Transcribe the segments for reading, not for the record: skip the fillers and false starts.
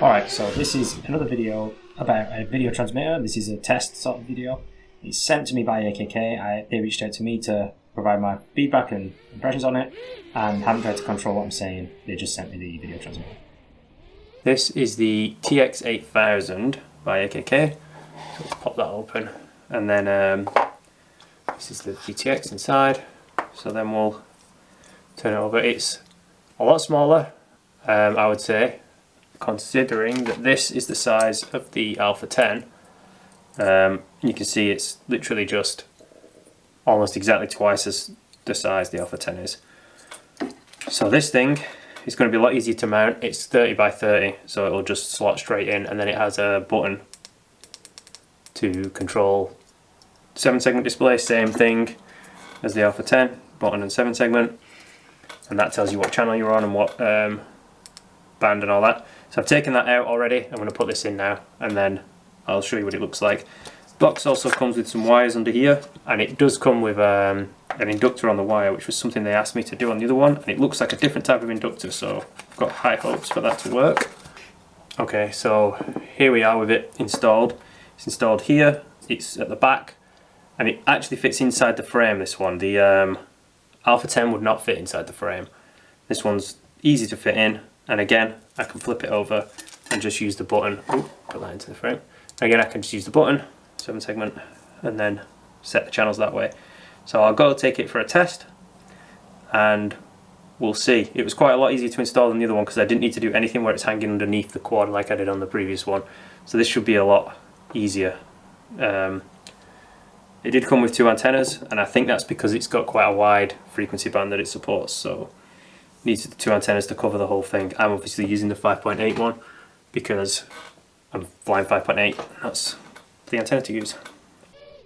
Alright, so this is another video about a video transmitter. This is a test sort of video. It's sent to me by AKK. They reached out to me to provide my feedback and impressions on it, and haven't tried to control what I'm saying. They just sent me the video transmitter. This is the TX8000 by AKK. So let's pop that open, and then this is the VTX inside. So then we'll turn it over. It's a lot smaller, I would say, considering that this is the size of the Alpha 10. You can see it's literally just almost exactly twice as the size the Alpha 10 is. So this thing is going to be a lot easier to mount. It's 30 by 30, so it'll just slot straight in, and then it has a button to control 7-segment display, same thing as the Alpha 10, button and 7-segment, and that tells you what channel you're on and what band and all that. So I've taken that out already. I'm going to put this in now, and then I'll show you what it looks like. The box also comes with some wires under here, and it does come with an inductor on the wire, which was something they asked me to do on the other one, and it looks like a different type of inductor, so I've got high hopes for that to work. Okay, so here we are with it installed. It's installed here, it's at the back, and it actually fits inside the frame, this one. The Alpha 10 would not fit inside the frame. This one's easy to fit in, and again, I can flip it over and just use the button. Ooh, put that into the frame. Again, I can just use the button, 7-segment, and then set the channels that way. So I'll go take it for a test, and we'll see. It was quite a lot easier to install than the other one because I didn't need to do anything where it's hanging underneath the quad like I did on the previous one. So this should be a lot easier. It did come with 2 antennas, and I think that's because it's got quite a wide frequency band that it supports, so it needs the 2 antennas to cover the whole thing. I'm obviously using the 5.8 one because I'm flying 5.8. That's the antenna to use.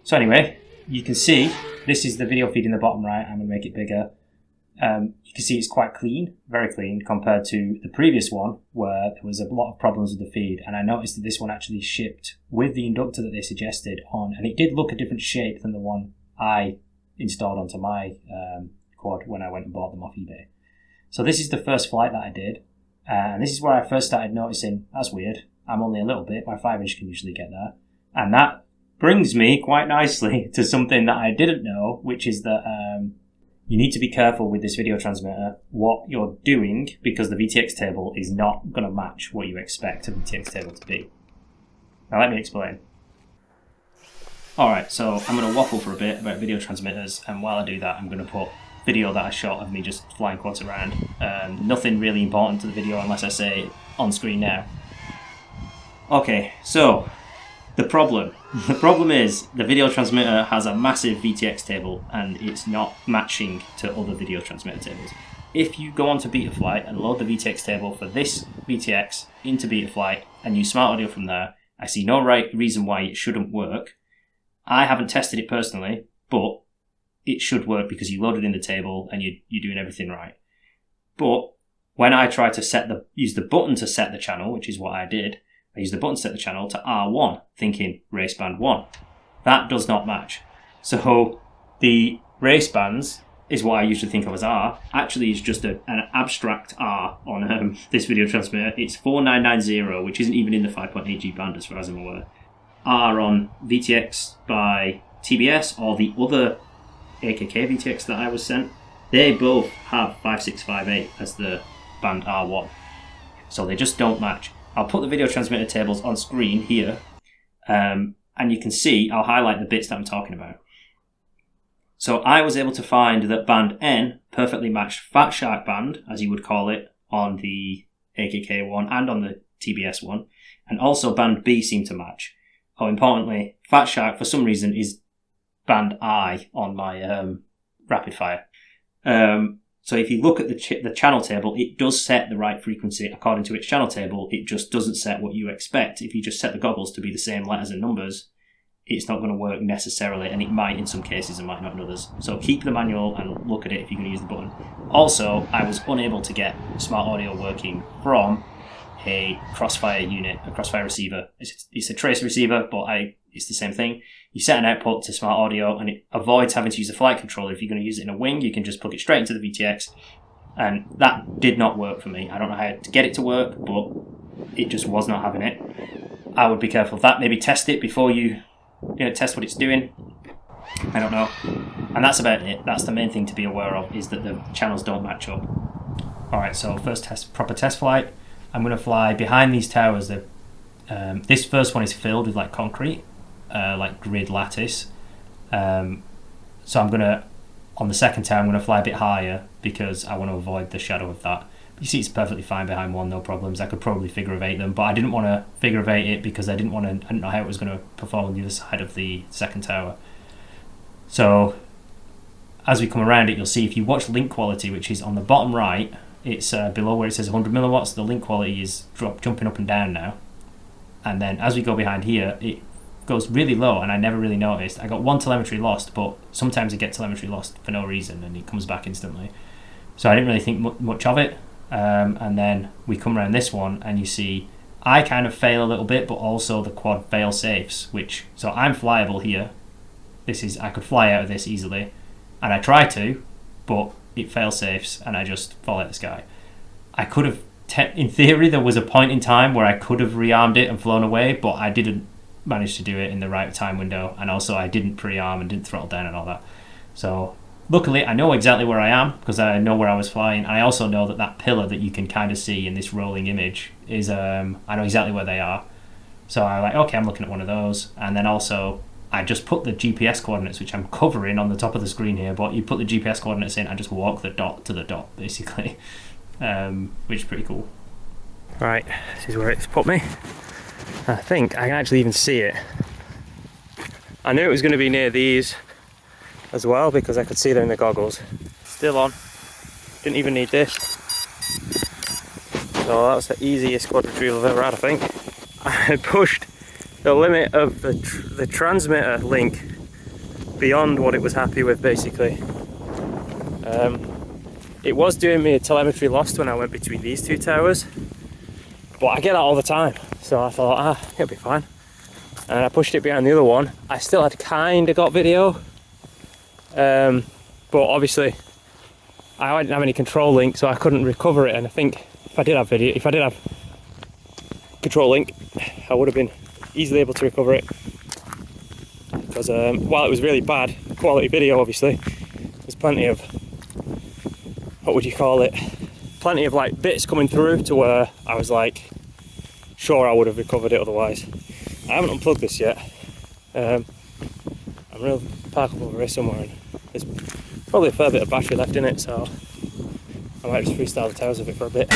So anyway, you can see this is the video feed in the bottom right. I'm going to make it bigger. You can see it's quite clean, very clean, compared to the previous one where there was a lot of problems with the feed, and I noticed that this one actually shipped with the inductor that they suggested on, and it did look a different shape than the one I installed onto my quad when I went and bought them off eBay. So this is the first flight that I did, and this is where I first started noticing, that's weird, I'm only a little bit, my 5-inch can usually get there, and that brings me quite nicely to something that I didn't know, which is that you need to be careful with this video transmitter what you're doing, because the VTX table is not going to match what you expect a VTX table to be. Now let me explain. Alright, so I'm going to waffle for a bit about video transmitters, and while I do that I'm going to put video that I shot of me just flying quads around. Nothing really important to the video unless I say it on screen now. Okay, so the problem is the video transmitter has a massive VTX table and it's not matching to other video transmitter tables. If you go onto Betaflight and load the VTX table for this VTX into Betaflight and use smart audio from there, I see no reason why it shouldn't work. I haven't tested it personally, but it should work because you load it in the table and you're doing everything right. But when I try to use the button to set the channel, which is what I did, I used the button to set the channel to R1, thinking race band 1. That does not match. So the race bands is what I usually think of as R, actually is just an abstract R on this video transmitter. It's 4990, which isn't even in the 5.8G band as far as I'm aware. R on VTX by TBS or the other AKK VTX that I was sent, they both have 5658 as the band R1. So they just don't match. I'll put the video transmitter tables on screen here, and you can see, I'll highlight the bits that I'm talking about. So I was able to find that band N perfectly matched Fat Shark band, as you would call it, on the AKK one and on the TBS one, and also band B seemed to match. Oh, importantly, Fat Shark for some reason is band I on my rapid fire. So if you look at the channel table, it does set the right frequency according to its channel table. It just doesn't set what you expect. If you just set the goggles to be the same letters and numbers, it's not going to work necessarily, and it might in some cases and might not in others. So keep the manual and look at it if you're going to use the button. Also, I was unable to get smart audio working from a Crossfire unit, a Crossfire receiver. It's a trace receiver, but it's the same thing. You set an output to smart audio and it avoids having to use a flight controller. If you're going to use it in a wing, you can just plug it straight into the VTX, and that did not work for me. I don't know how to get it to work, but it just was not having it. I would be careful of that. Maybe test it before you test what it's doing. I don't know. And that's about it. That's the main thing to be aware of, is that the channels don't match up. Alright, so first proper test flight. I'm going to fly behind these towers. This first one is filled with like concrete, like grid lattice. So I'm going to, on the second tower, I'm going to fly a bit higher because I want to avoid the shadow of that. You see it's perfectly fine behind one, no problems. I could probably figure of eight them, but I didn't want to figure of eight it because I didn't know how it was going to perform on the other side of the second tower. So as we come around it, you'll see if you watch link quality, which is on the bottom right, it's below where it says 100 milliwatts. The link quality is jumping up and down now. And then as we go behind here, it goes really low, and I never really noticed. I got one telemetry lost, but sometimes I get telemetry lost for no reason and it comes back instantly. So I didn't really think much of it. And then we come around this one and you see I kind of fail a little bit, but also the quad fail safes, so I'm flyable here. I could fly out of this easily, and I try to, but it fail safes and I just fall out of the sky. I could have, in theory, there was a point in time where I could have rearmed it and flown away, but I didn't manage to do it in the right time window, and also I didn't pre-arm and didn't throttle down and all that. So luckily I know exactly where I am because I know where I was flying, and I also know that pillar that you can kind of see in this rolling image is I know exactly where they are. So I'm like, okay, I'm looking at one of those. And then also I just put the GPS coordinates, which I'm covering on the top of the screen here, but you put the GPS coordinates in and just walk the dot to the dot basically, which is pretty cool. Right, this is where it's put me. I think I can actually even see it. I knew it was going to be near these as well because I could see them in the goggles. Still on. Didn't even need this. So that was the easiest quad retrieval I've ever had, I think. I had pushed the limit of the transmitter link beyond what it was happy with, basically. It was doing me a telemetry lost when I went between these two towers, but I get that all the time. So I thought, it'll be fine. And I pushed it behind the other one. I still had kind of got video, but obviously I didn't have any control link, so I couldn't recover it. And I think if I did have control link, I would have been easily able to recover it. Because while it was really bad quality video, obviously, there's plenty of, what would you call it? Plenty of like bits coming through to where I was like, sure I would have recovered it otherwise. I haven't unplugged this yet. I'm going to park up over here somewhere, and there's probably a fair bit of battery left in it, so I might just freestyle the towers of it for a bit.